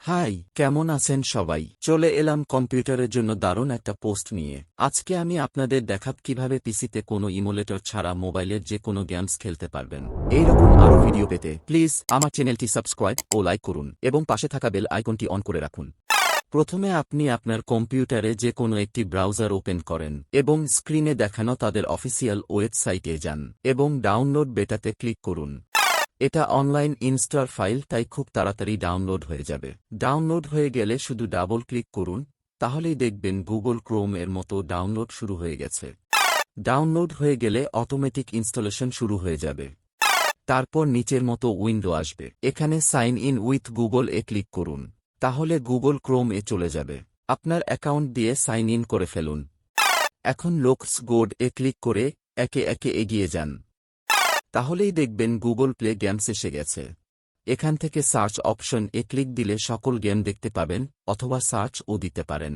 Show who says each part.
Speaker 1: High, কেমন আছেন সবাই? চলে এলাম কম্পিউটারের জন্য দারুণ একটা পোস্ট নিয়ে। আজকে আমি আপনাদের দেখাব কিভাবে পিসিতে কোনো ইমুলেটর ছাড়া মোবাইলের যে কোনো গেমস খেলতে পারবেন। এইরকম আরও ভিডিও পেতে প্লিজ আমার চ্যানেলটি সাবস্ক্রাইব ও লাইক করুন এবং পাশে থাকা বেল আইকনটি অন করে রাখুন। প্রথমে আপনি আপনার কম্পিউটারে যে কোনো একটি ব্রাউজার ওপেন করেন এবং স্ক্রিনে দেখানো তাদের অফিসিয়াল ওয়েবসাইটে যান এবং ডাউনলোড বেটাতে ক্লিক করুন। এটা অনলাইন ইনস্টল ফাইল, তাই খুব তাড়াতাড়ি ডাউনলোড হয়ে যাবে। ডাউনলোড হয়ে গেলে শুধু ডাবল ক্লিক করুন, তাহলেই দেখবেন গুগল ক্রোম এর মতো ডাউনলোড শুরু হয়ে গেছে। ডাউনলোড হয়ে গেলে অটোমেটিক ইনস্টলেশন শুরু হয়ে যাবে। তারপর নিচের মতো উইন্ডো আসবে, এখানে সাইন ইন উইথ গুগল এ ক্লিক করুন, তাহলে গুগল ক্রোম এ চলে যাবে। আপনার অ্যাকাউন্ট দিয়ে সাইন ইন করে ফেলুন। এখন লোকস গোড এ ক্লিক করে একে একে এগিয়ে যান, তাহলেই দেখবেন গুগল প্লে গেমস এসে গেছে। এখান থেকে সার্চ অপশন এ ক্লিক দিলে সকল গেম দেখতে পাবেন, অথবা সার্চ ও দিতে পারেন।